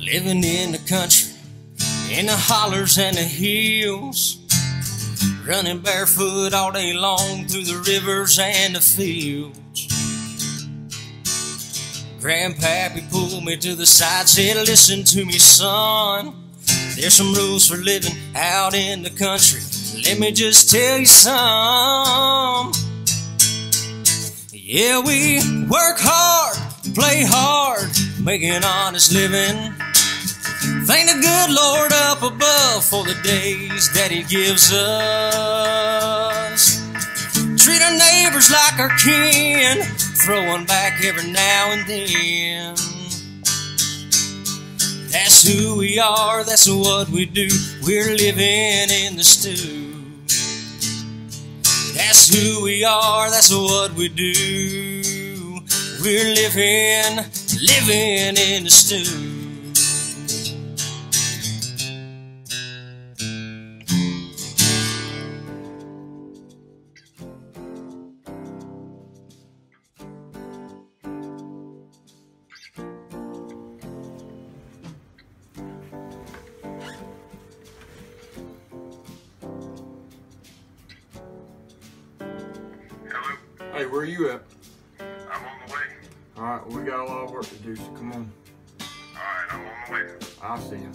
Living in the country, in the hollers and the hills, running barefoot all day long through the rivers and the fields. Grandpappy pulled me to the side, said, listen to me, son. There's some rules for living out in the country. Let me just tell you some. Yeah, we work hard, play hard, make an honest living. Thank the good Lord up above for the days that He gives us. Treat our neighbors like our kin, throwing back every now and then. That's who we are, that's what we do. We're living in the stew. That's who we are, that's what we do. We're living in the stew. Hey, where are you at? I'm on the way. Alright, well, we got a lot of work to do, so come on. Alright, I'm on the way. I'll see you.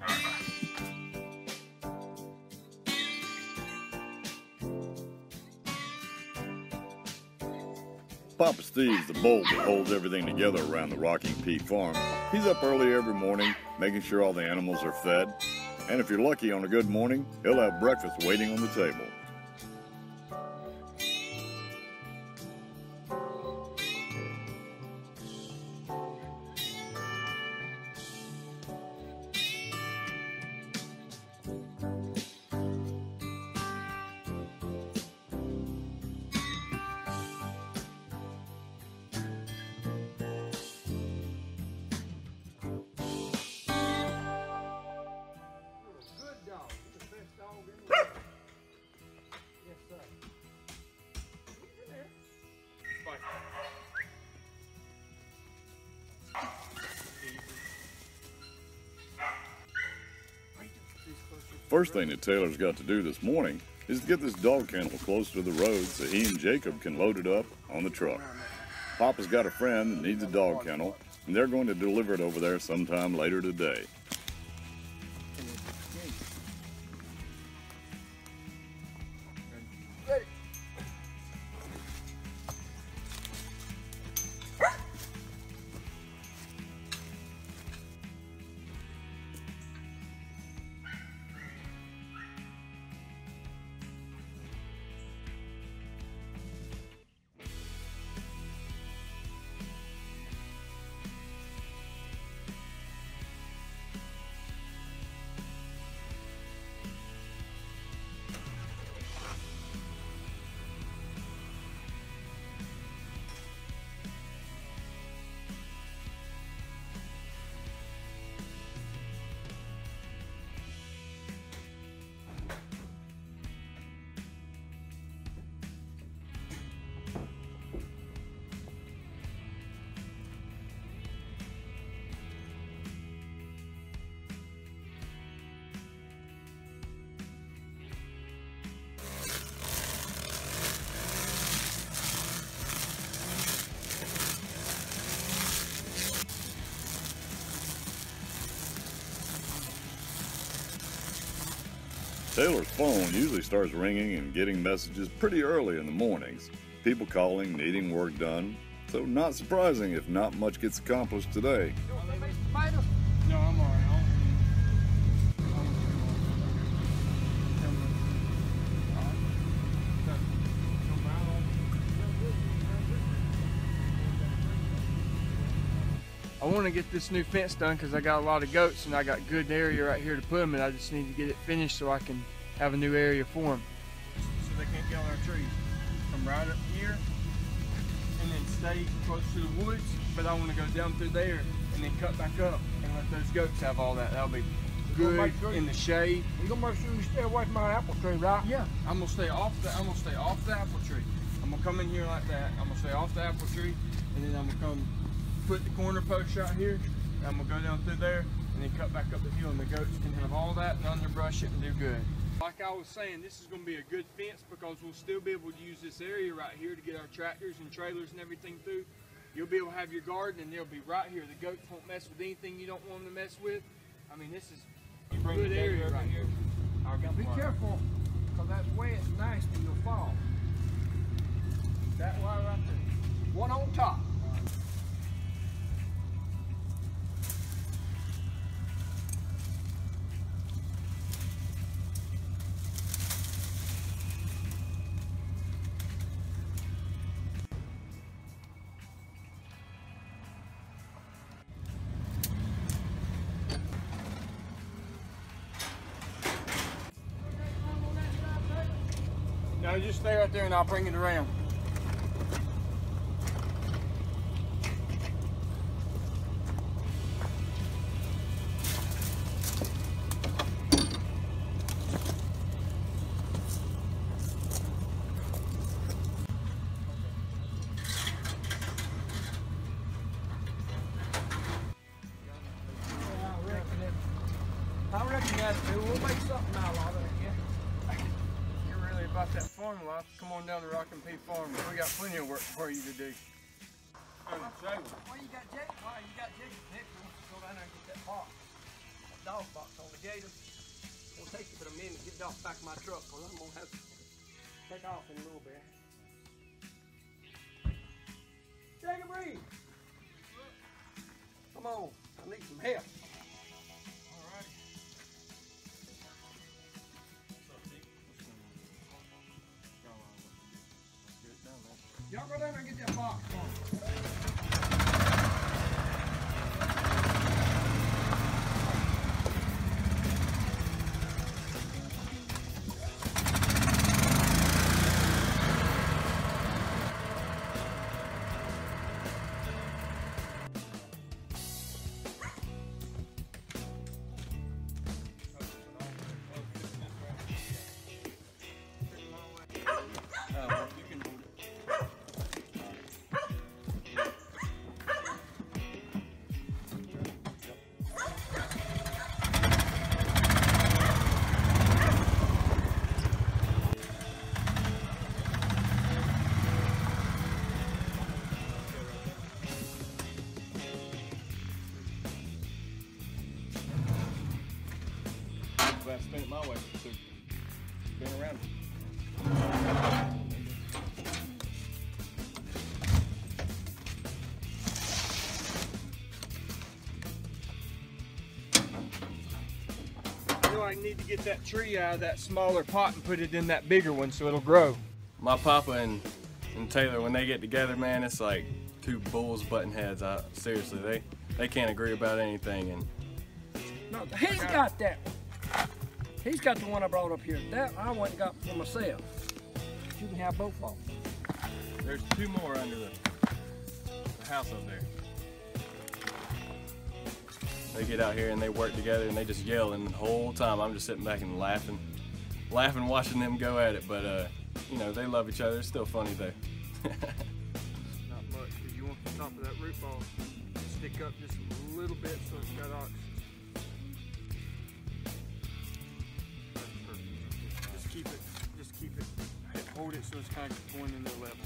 Alright, bye. Papa Steve's the bolt that holds everything together around the Rocking Peak farm. He's up early every morning, making sure all the animals are fed. And if you're lucky on a good morning, he'll have breakfast waiting on the table. First thing that Taylor's got to do this morning is to get this dog kennel close to the road so he and Jacob can load it up on the truck. Papa's got a friend that needs a dog kennel, and they're going to deliver it over there sometime later today. Taylor's phone usually starts ringing and getting messages pretty early in the mornings. People calling, needing work done. So not surprising if not much gets accomplished today. No, I'm alright. I want to get this new fence done because I got a lot of goats and I got good area right here to put them, and I just need to get it finished so I can have a new area for them. So they can't get on our trees. Come right up here and then stay close to the woods, but I want to go down through there and then cut back up and let those goats have all that. That'll be good in the shade. You gonna make sure you stay away from my apple tree, right? Yeah, I'm gonna stay off the apple tree. I'm gonna come in here like that. I'm gonna say off the apple tree, and then I'm gonna come put the corner post right here. And I'm gonna go down through there, and then cut back up the hill, and the goats can have all that and underbrush it and do good. Like I was saying, this is gonna be a good fence because we'll still be able to use this area right here to get our tractors and trailers and everything through. You'll be able to have your garden, and they'll be right here. The goats won't mess with anything you don't want them to mess with. I mean, this is a good area right here. Be careful, because that's wet and nasty, you'll fall. That wire right there. One on top. Now just stay right there and I'll bring it around. I reckon that's good. We'll make something out of it, yeah. You're really about that farm life. Come on down to Rock and Pea Farm. We got plenty of work for you to do. Why you got Jake? Why you got Jake? Nick wants to go down there and get that box. That dog box on the gator. It'll take you but a minute to get it off the back of my truck, or I'm gonna have to take off in a little bit. Jacob Reed! Come on, I need some help. Y'all go down there and get that box for me. Glad I spent it my way. So, been around. I know I need to get that tree out of that smaller pot and put it in that bigger one so it'll grow. My papa and Taylor, when they get together, man, it's like two bulls butting heads. Seriously, they can't agree about anything. And No, he's got that one. He's got the one I brought up here. That I went and got for myself. You can have both of them. there's two more under the house up there. They get out here and they work together and they just yell, and the whole time I'm just sitting back and laughing watching them go at it. But you know, they love each other. It's still funny though. Not much, because you want the top of that root ball to stick up just a little bit so it's got oxygen. Just keep it, hold it so it's kind of going into the level.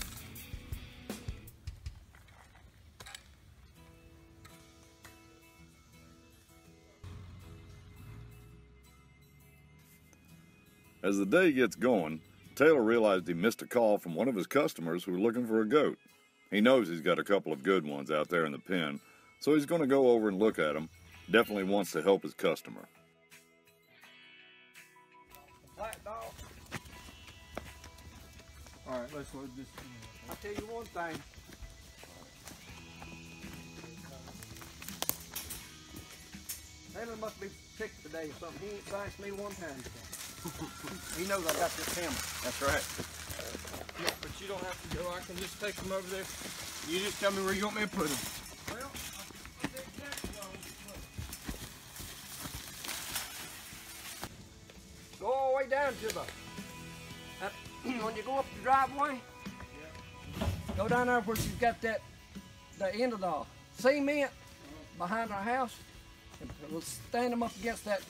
As the day gets going, Taylor realized he missed a call from one of his customers who were looking for a goat. He knows he's got a couple of good ones out there in the pen, so he's going to go over and look at them. Definitely wants to help his customer. Black dog. All right, let's load this. I'll tell you one thing. Taylor must be sick today or something. He ain't thanked me one time today. He knows I got this hammer. That's right. Yeah, but you don't have to go. I can just take them over there. You just tell me where you want me to put them. Well, I can put that jacket on. Go all the way down to the, when you go up the driveway, Go down there where you've got the end of the cement behind our house, and we'll stand them up against that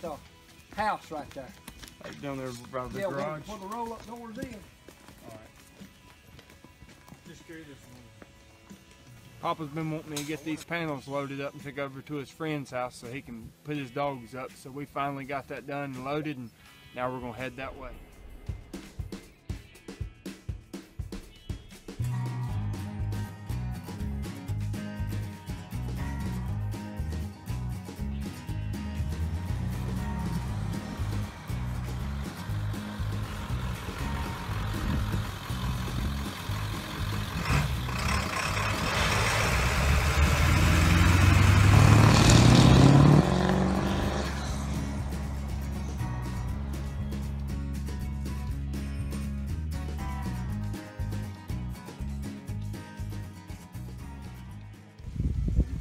house right there. Like down there by the Yeah, garage. where the roll-up doors in. Just curious. Papa's been wanting me to get these panels loaded up and take over to his friend's house so he can put his dogs up. So we finally got that done and loaded, and now we're gonna head that way.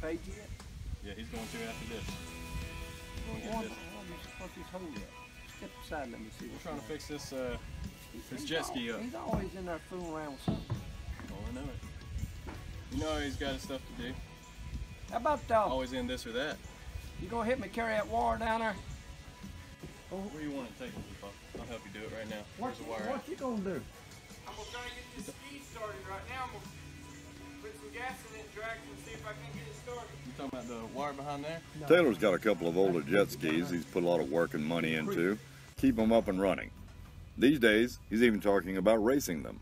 Paid yet? Yeah, he's going to after this. We're What's going to get this. what's his hold up? Step aside, let me see. We're trying to fix this this jet ski up. He's always in there fooling around with something. Oh, I know it. You know he's got his stuff to do. How about Always in this or that. you gonna help me carry that wire down there? Where do you want to take it, Pop? I'll help you do it right now. Where's the wire What you gonna do? I'm gonna try to get this ski started right now. I'm gonna put some gas in it and drag it and see if I can get it started. You talking about the wire behind there? Taylor's got a couple of older jet skis he's put a lot of work and money into. Keep them up and running. These days, he's even talking about racing them.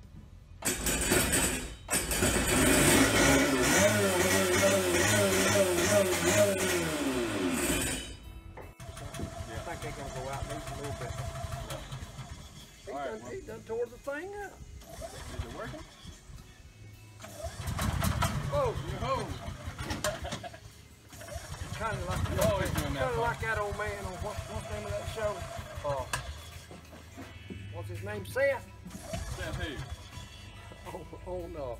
I think they're gonna go out maybe a little bit. He done tore the thing up. Is it working? Whoa! No! Kind of like You're always doing that, kind of Pop. like that old man on what's the name of that show? What's his name? Seth? Seth who? Oh no.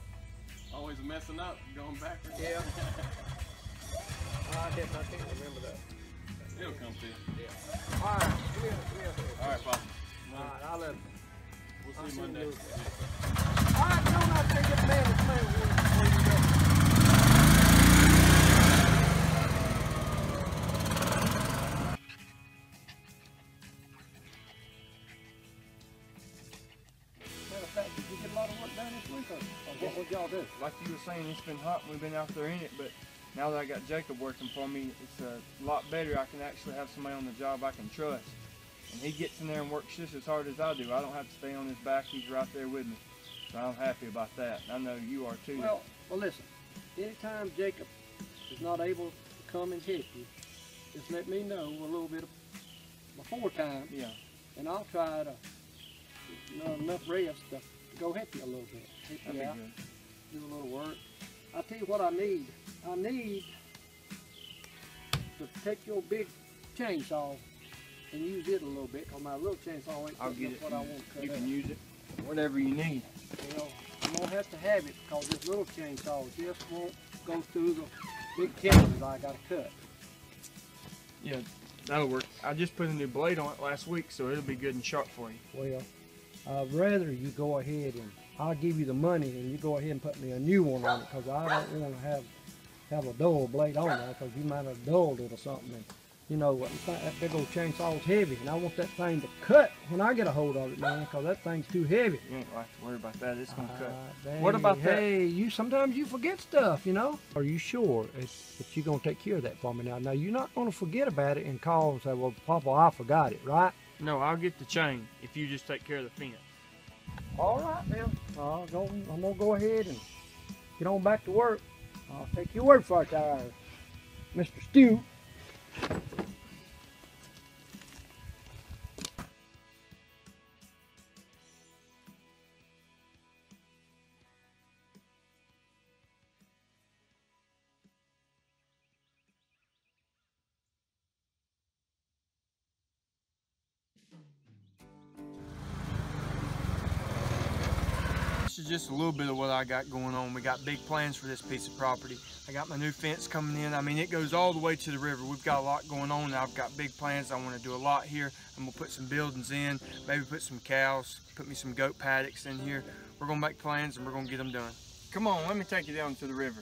Always messing up, going backwards. Yeah. I can't remember that. It'll come to you. Yeah. All right. Come here. All right, Pop. All right. I'll let him. We'll I'll see see you him Monday. do it. All right. No, I think it's man. It's man. Where you go? Matter of fact, did you get a lot of work done this week, or what would y'all do? Like you were saying, it's been hot and we've been out there in it, but now that I got Jacob working for me, it's a lot better. I can actually have somebody on the job I can trust. And he gets in there and works just as hard as I do. I don't have to stay on his back. He's right there with me. So I'm happy about that. And I know you are too. Well, listen. Anytime Jacob is not able to come and help you, just let me know a little bit before time, Yeah. and I'll try to enough rest to go help you a little bit. Help That'd you be out, good. do a little work. I'll tell you what I need. I need to take your big chainsaw and use it a little bit, because my little chainsaw ain't I'll cutting get up it. what I want to cut You up. can use it whatever you need. You know, I'm gonna have to have it because this little chainsaw just won't go through the big timbers I gotta cut. Yeah, that'll work. I just put a new blade on it last week, so it'll be good and sharp for you. Well, I'd rather you go ahead and I'll give you the money and you go ahead and put me a new one on it, because I don't want to have a dull blade on there, because you might have dulled it or something. And, you know, that big old chainsaw's heavy, and I want that thing to cut when I get a hold of it, man, because that thing's too heavy. You ain't like to worry about that. It's gonna cut. Dang, What about that? Hey, sometimes you forget stuff, you know. Are you sure that you're gonna take care of that for me now? Now you're not gonna forget about it and call and say, "Well, Papa, I forgot it," right? No, I'll get the chain if you just take care of the fence. All right, then. I'm gonna go ahead and get on back to work. I'll take your word for it, there, Mr. Stew. This is just a little bit of what I got going on. We got big plans for this piece of property. I got my new fence coming in. I mean, it goes all the way to the river. We've got a lot going on. I've got big plans. I want to do a lot here. I'm gonna put some buildings in, maybe put some cows, put me some goat paddocks in here. We're gonna make plans and we're gonna get them done. Come on, let me take you down to the river.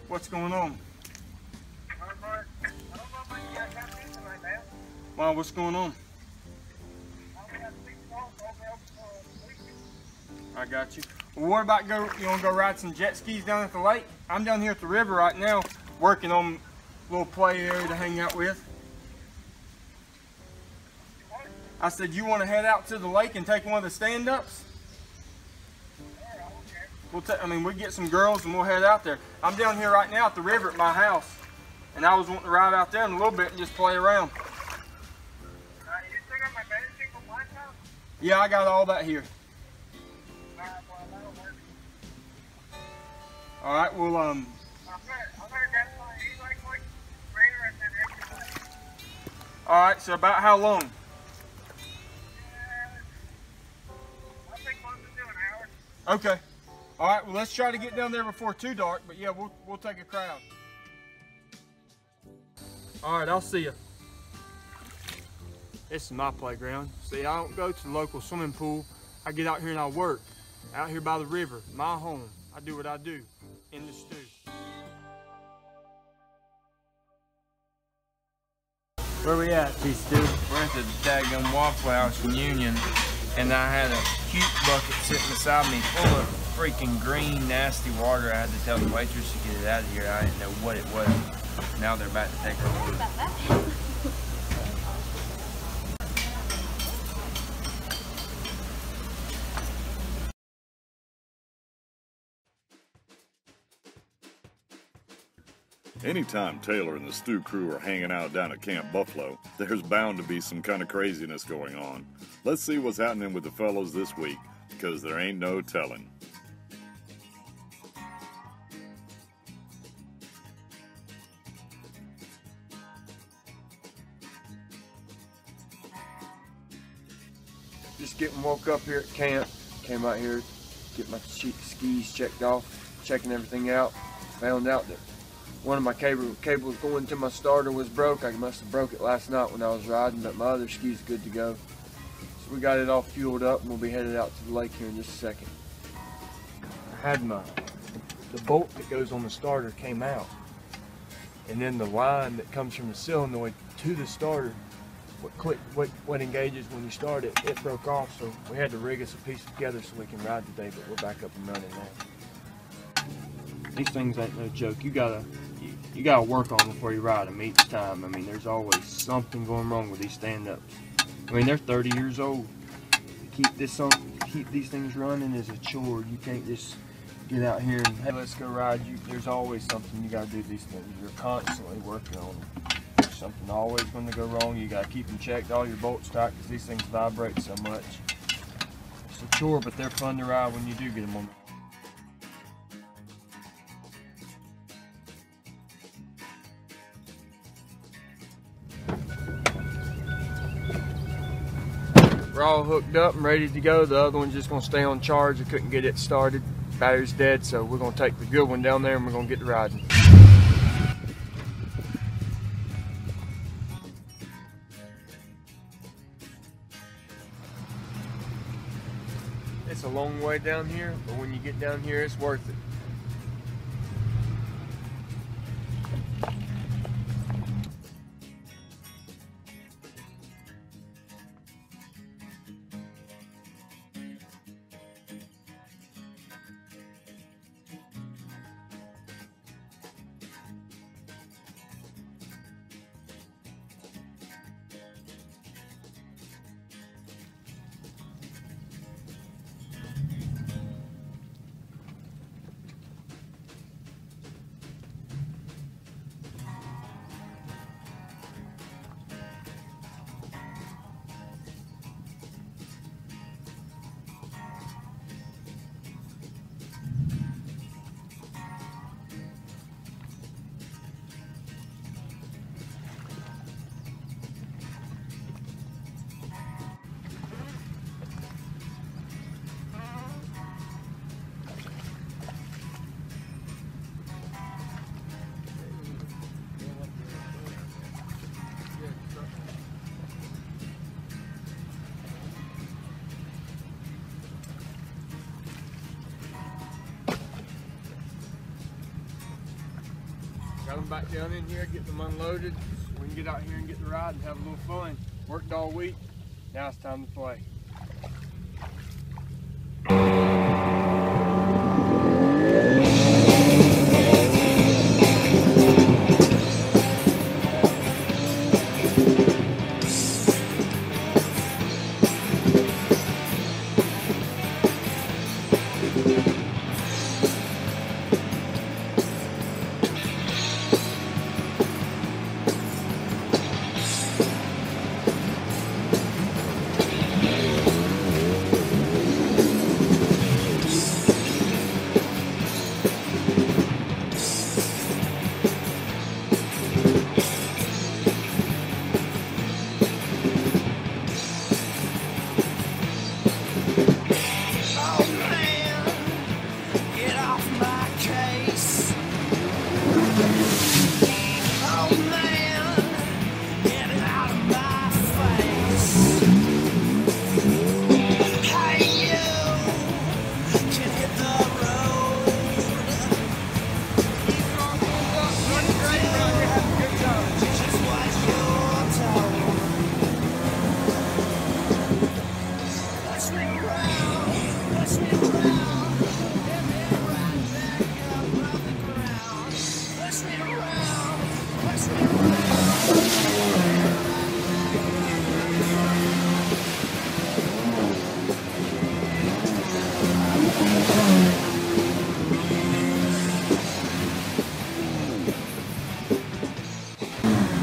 What's going on? Mom, what's going on? I got you. Well, what about you want to go ride some jet skis down at the lake? I'm down here at the river right now working on a little play area to hang out with. I said, you want to head out to the lake and take one of the stand-ups? We get some girls and we'll head out there. I'm down here right now at the river at my house, and I was wanting to ride out there in a little bit and just play around. You still got my bandage from my house? Yeah, I got all that here. All right, well, I'm gonna definitely eat like later and then exercise. all right, so about how long? I think close to 2 hours. Okay. All right, well, let's try to get down there before too dark, but yeah, we'll take a crowd. All right, I'll see you. This is my playground. See, I don't go to the local swimming pool. I get out here and I work. Out here by the river, my home. I do what I do in the stew. Where we at, P-Stew? We're at the daggum Waffle House reunion, and I had a cute bucket sitting beside me full of freaking green, nasty water. I had to tell the waitress to get it out of here. I didn't know what it was. Now they're about to take her order. Anytime Taylor and the stew crew are hanging out down at Camp Buffalo, there's bound to be some kind of craziness going on. Let's see what's happening with the fellows this week, because there ain't no telling. Just getting woke up here at camp. Came out here, get my skis checked off, checking everything out. Found out that one of my cables going to my starter was broke. I must have broke it last night when I was riding, but my other ski's good to go. So we got it all fueled up and we'll be headed out to the lake here in just a second. I had the bolt that goes on the starter came out. And then the line that comes from the solenoid to the starter, what engages when you start it, it broke off. So we had to rig us a piece together so we can ride today, but we're back up and running now. These things ain't no joke. You gotta work on them before you ride them each time. I mean, there's always something going wrong with these stand-ups. I mean, they're 30 years old. To keep these things running is a chore. You can't just get out here and, hey, let's go ride. There's always something you gotta do with these things. You're constantly working on them. There's something always going to go wrong. You gotta keep them checked, all your bolts tight, because these things vibrate so much. It's a chore, but they're fun to ride when you do get them on. We're all hooked up and ready to go. The other one's just gonna stay on charge. I couldn't get it started. Battery's dead, so we're gonna take the good one down there and we're gonna get to riding. It's a long way down here, but when you get down here, it's worth it. have them back down in here, get them unloaded. We can get out here and get the ride and have a little fun. Worked all week, now it's time to play.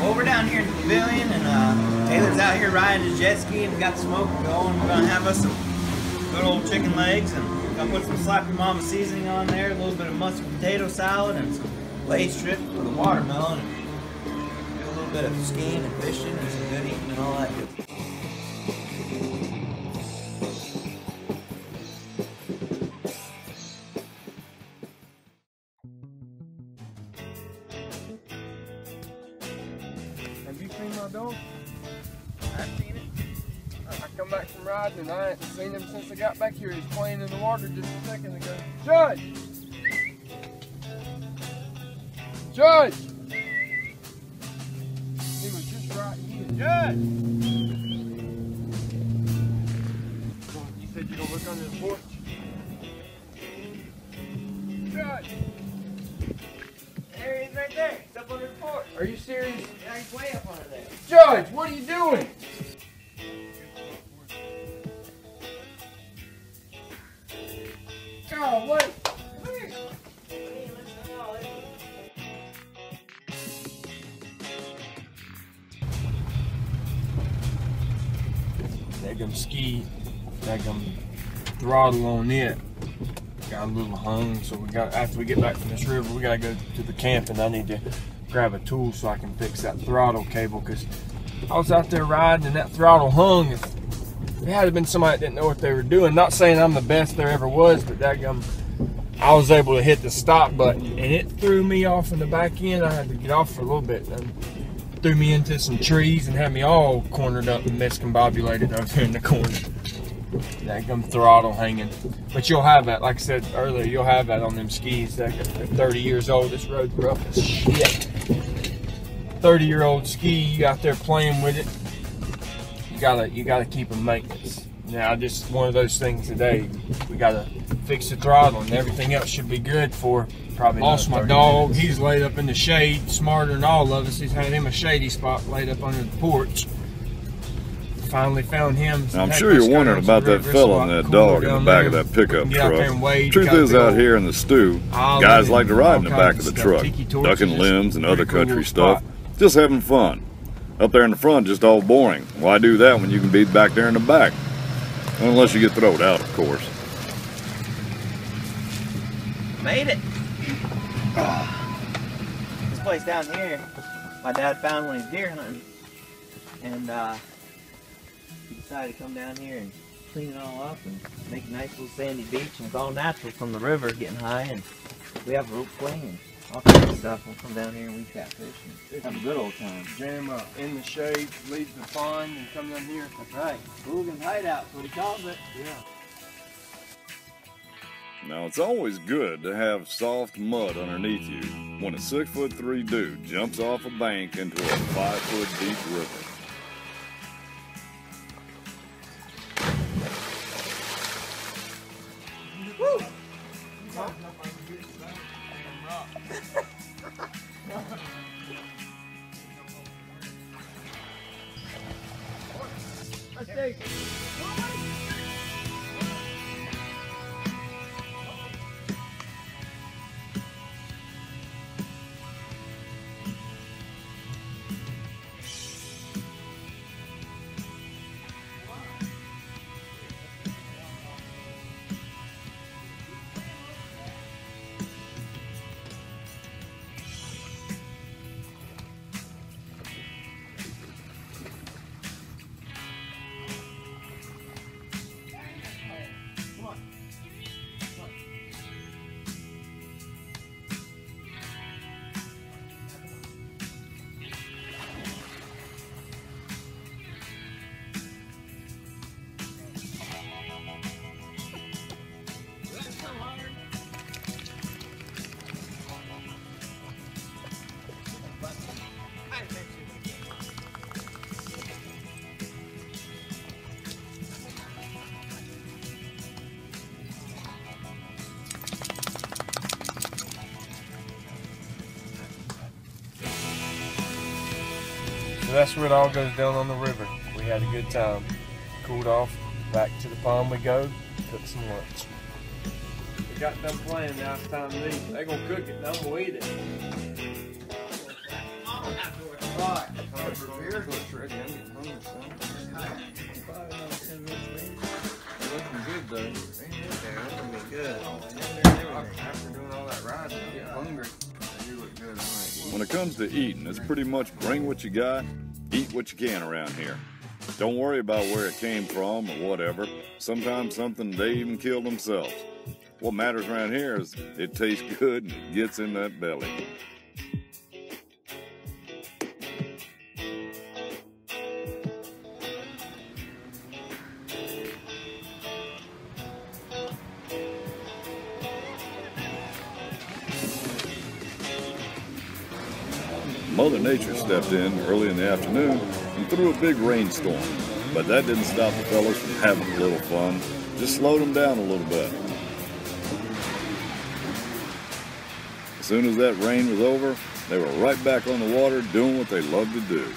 Well, we're down here in the pavilion, and Taylor's out here riding his jet ski, and we got the smoke going. We're gonna have us some good old chicken legs, and gonna put some Slappy Mama seasoning on there, a little bit of mustard potato salad, and some Lay's strips with a watermelon, and do a little bit of skiing and fishing, and some good eating and all that good stuff. Have you seen my dog? I've seen it. I come back from riding and I ain't seen him since I got back here. He's playing in the water just a second ago. Judge! Judge! He was just right here. Judge! You said you're gonna look under the porch? Judge! There he is right there. He's up under the porch. Are you serious? Yeah, he's way up under there. Judge, what are you doing? God, wait. Come here. Hey, let's go all in. Daggum ski, daggum throttle on it. Got a little hung, so we got, after we get back from this river, we gotta go to the camp, and I need to grab a tool so I can fix that throttle cable, because I was out there riding and that throttle hung. It had been somebody that didn't know what they were doing. Not saying I'm the best there ever was, but daggum, I was able to hit the stop button, and it threw me off in the back end. I had to get off for a little bit, and threw me into some trees and had me all cornered up and miscombobulated over in the corner. Daggum throttle hanging. But you'll have that, like I said earlier, you'll have that on them skis. They're 30 years old. This road's rough as shit. 30-year-old ski, you out there playing with it. You gotta keep them maintenance. Now, just one of those things today. We gotta fix the throttle, and everything else should be good for probably. Lost my dog. Minutes. He's laid up in the shade, smarter than all of us. He's had him a shady spot laid up under the porch. Finally found him. Now, I'm sure you're wondering about that fella and that dog in the back of that pickup truck. Truth is, out here in the stew, guys like to ride in the back of the truck, ducking limbs and other country stuff, just having fun. Up there in the front, just all boring. Why do that when you can be back there in the back? Unless you get thrown out, of course. Made it. This place down here, my dad found when he was deer hunting, and he decided to come down here and clean it all up and make a nice little sandy beach, and it's all natural from the river getting high, and we have a rope swing and all kinds of stuff. We'll come down here and we catfish and have a good old time. Jam up in the shade, leave the pond, and come down here. That's right. Hooligan's Hideout, that's what he calls it. Yeah. Now, it's always good to have soft mud underneath you when a 6'3" dude jumps off a bank into a 5-foot deep river. So that's where it all goes down on the river. We had a good time. Cooled off. Back to the pond we go. Cook some lunch. We got them playing. Now it's time to eat. They're gonna cook it. And I'm gonna eat it. Looking good though. After doing all that riding, I get hungry. You look good. When it comes to eating, it's pretty much bring what you got, eat what you can around here. Don't worry about where it came from or whatever. Sometimes something they even kill themselves. What matters around here is it tastes good and it gets in that belly. Mother Nature stepped in early in the afternoon and threw a big rainstorm, but that didn't stop the fellas from having a little fun, just slowed them down a little bit. As soon as that rain was over, they were right back on the water doing what they love to do.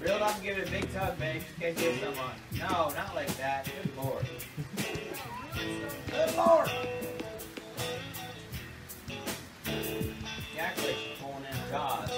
Real up and give it a big tug, man. Just in case you get some on. No, not like that. Good Lord. Good Lord. You actually pulling in jaws.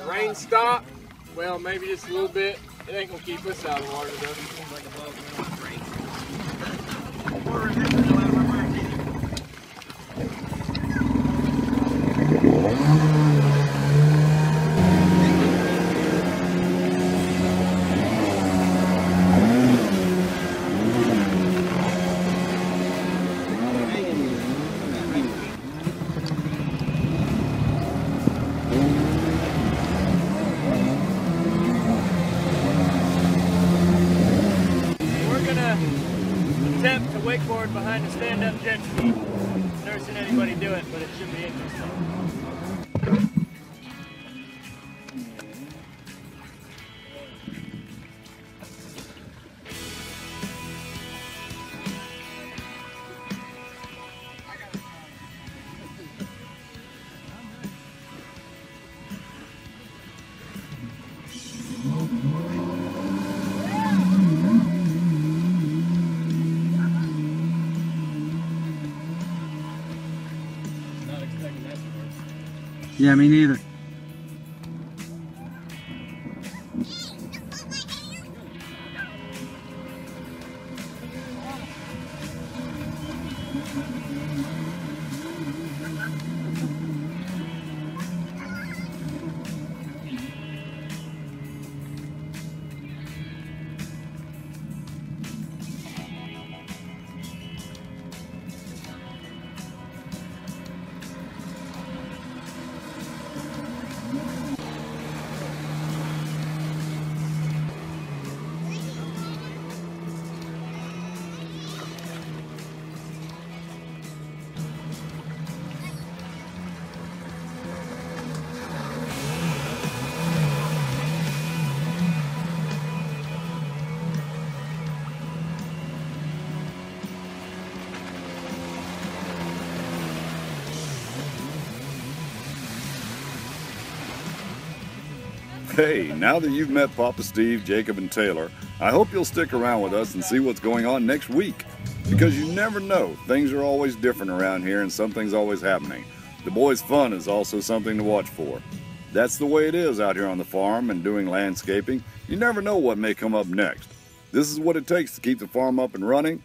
Rain stopped. Well, maybe just a little bit. It ain't gonna keep us out of the water though. Attempt to wakeboard behind a stand-up jet ski. Never seen anybody do it, but it should be interesting. Yeah, me neither. Hey, now that you've met Papa Steve, Jacob, and Taylor, I hope you'll stick around with us and see what's going on next week. Because you never know, things are always different around here and something's always happening. The boys' fun is also something to watch for. That's the way it is out here on the farm and doing landscaping. You never know what may come up next. This is what it takes to keep the farm up and running.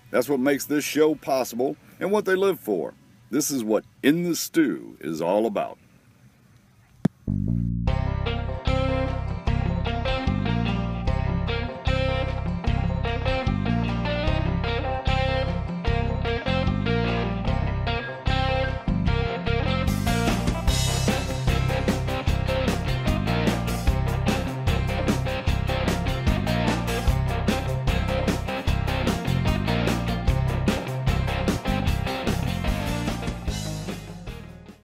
That's what makes this show possible and what they live for. This is what In the Stew is all about.